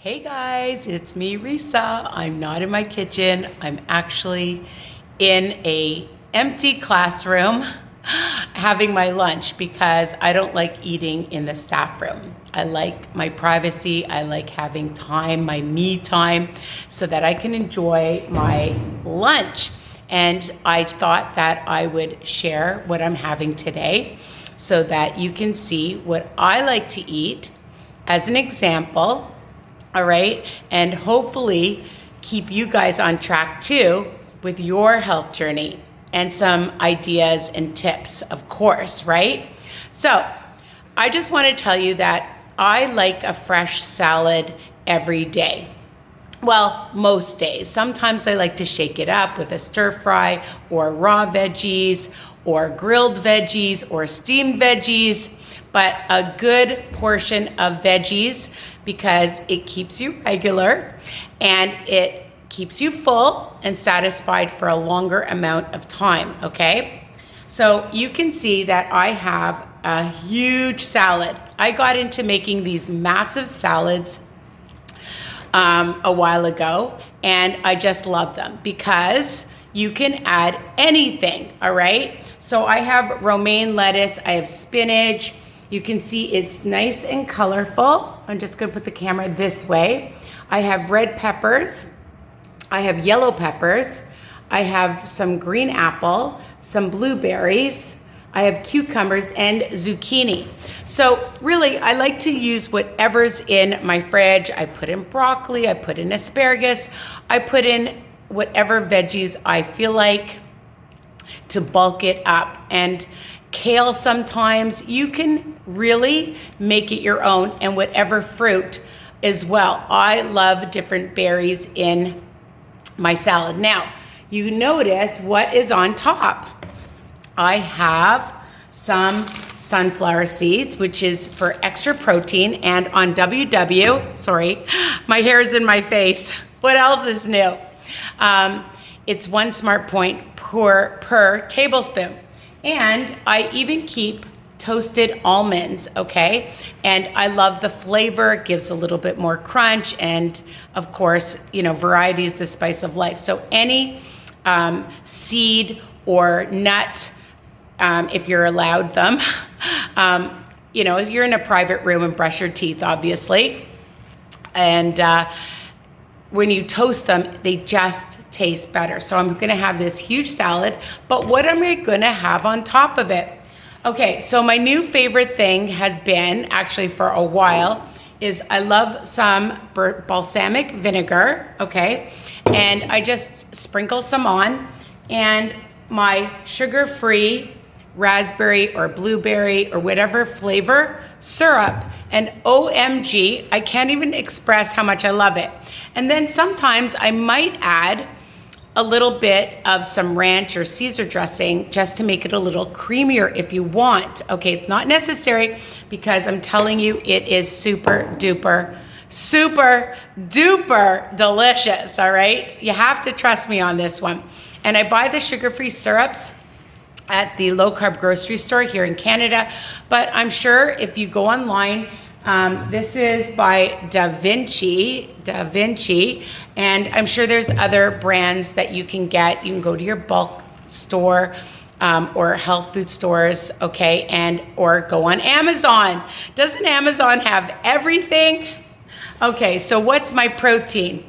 Hey guys, it's me, Risa. I'm not in my kitchen. I'm actually in a empty classroom having my lunch because I don't like eating in the staff room. I like my privacy. I like having time, my me time, so that I can enjoy my lunch. And I thought that I would share what I'm having today so that you can see what I like to eat as an example. All right, and hopefully keep you guys on track too with your health journey and some ideas and tips, of course, right? So I just want to tell you that I like a fresh salad every day. Well, most days. Sometimes I like to shake it up with a stir fry or raw veggies or grilled veggies or steamed veggies, but a good portion of veggies because it keeps you regular and it keeps you full and satisfied for a longer amount of time, okay? So you can see that I have a huge salad. I got into making these massive salads a while ago, and I just love them because you can add anything, all right? So I have romaine lettuce, I have spinach. You can see it's nice and colorful. I'm just gonna put the camera this way. I have red peppers, I have yellow peppers, I have some green apple, some blueberries, I have cucumbers and zucchini. So really, I like to use whatever's in my fridge. I put in broccoli, I put in asparagus, I put in whatever veggies I feel like to bulk it up. And kale sometimes, you can really make it your own, and whatever fruit as well. I love different berries in my salad. Now, you notice what is on top. I have some sunflower seeds, which is for extra protein, and on WW, sorry, my hair is in my face. What else is new? It's 1 smart point per tablespoon. And I even keep toasted almonds, okay? And I love the flavor, it gives a little bit more crunch, and of course, variety is the spice of life. So any seed or nut, if you're allowed them, you're in a private room and brush your teeth, obviously. And when you toast them, they just taste better. So I'm gonna have this huge salad, but what am I gonna have on top of it? Okay, so my new favorite thing has been, actually for a while, is I love some balsamic vinegar, okay? And I just sprinkle some on, and my sugar-free raspberry or blueberry or whatever flavor syrup, and OMG, I can't even express how much I love it. And then sometimes I might add a little bit of some ranch or Caesar dressing just to make it a little creamier if you want. Okay, it's not necessary because I'm telling you, it is super duper delicious, all right? You have to trust me on this one. And I buy the sugar-free syrups at the low-carb grocery store here in Canada, but I'm sure if you go online, this is by Da Vinci, and I'm sure there's other brands that you can get. You can go to your bulk store or health food stores, okay, or go on Amazon. Doesn't Amazon have everything? Okay, so what's my protein?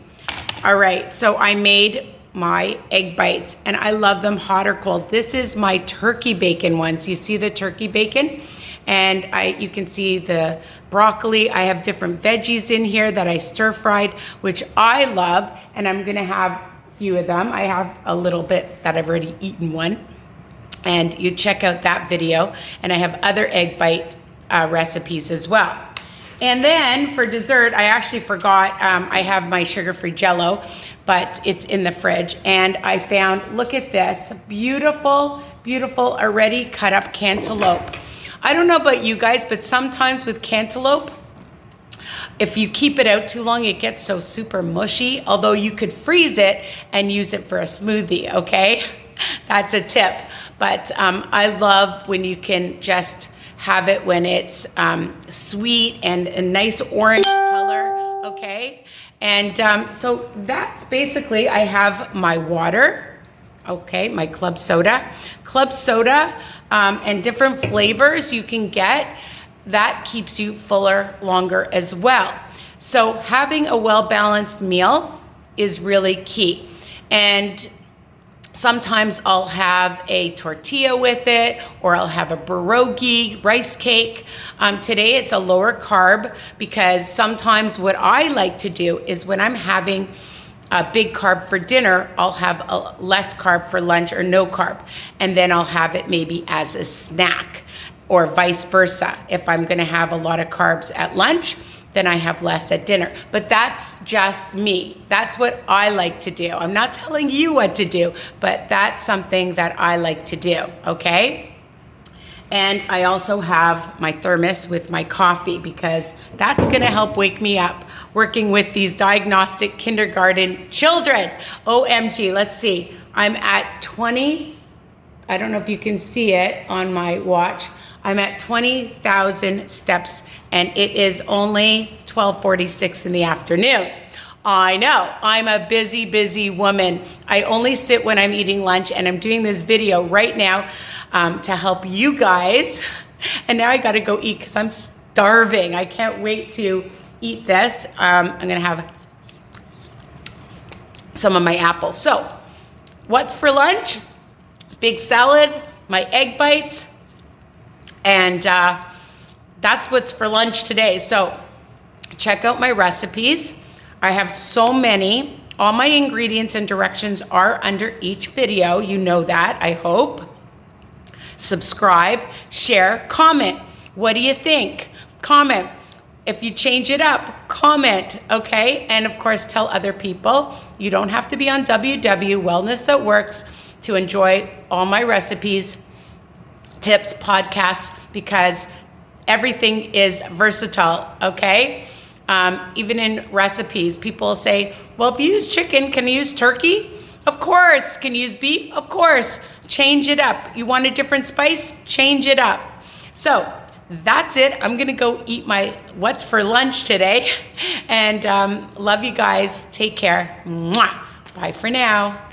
All right, so I made my egg bites, and I love them hot or cold. This is my turkey bacon ones. You see the turkey bacon? And you can see the broccoli. I have different veggies in here that I stir fried, which I love, and I'm gonna have a few of them. I have a little bit that I've already eaten one, and you check out that video. And I have other egg bite recipes as well. And then for dessert, I actually forgot, I have my sugar-free Jell-O, but it's in the fridge. And I found, look at this, beautiful, already cut up cantaloupe. I don't know about you guys, but sometimes with cantaloupe, if you keep it out too long, it gets so super mushy, although you could freeze it and use it for a smoothie, okay? That's a tip. But I love when you can just have it when it's sweet and a nice orange color, okay? And so that's basically, I have my water, okay, my club soda. Club soda and different flavors you can get, that keeps you fuller longer as well. So having a well-balanced meal is really key. And sometimes I'll have a tortilla with it, or I'll have a pierogi, rice cake. Today it's a lower carb, because sometimes what I like to do is when I'm having a big carb for dinner, I'll have a less carb for lunch or no carb. And then I'll have it maybe as a snack, or vice versa. If I'm gonna have a lot of carbs at lunch, then I have less at dinner. But that's just me. That's what I like to do. I'm not telling you what to do, but that's something that I like to do, okay? And I also have my thermos with my coffee, because that's gonna help wake me up working with these diagnostic kindergarten children. OMG, let's see. I'm at 20, I don't know if you can see it on my watch. I'm at 20,000 steps, and it is only 12:46 in the afternoon. I know, I'm a busy, busy woman. I only sit when I'm eating lunch, and I'm doing this video right now to help you guys. And now I gotta go eat because I'm starving. I can't wait to eat this. I'm gonna have some of my apples. So, what's for lunch? Big salad, my egg bites, and that's what's for lunch today. So check out my recipes. I have so many. All my ingredients and directions are under each video. You know that, I hope. Subscribe, share, comment. What do you think? Comment. If you change it up, comment, okay? And of course, tell other people. You don't have to be on WW Wellness That Works to enjoy all my recipes, tips, podcasts, because everything is versatile, okay? Even in recipes, people say, well, if you use chicken, can you use turkey? Of course. Can you use beef? Of course. Change it up. You want a different spice? Change it up. So that's it. I'm gonna go eat my what's for lunch today. And love you guys. Take care. Mwah. Bye for now.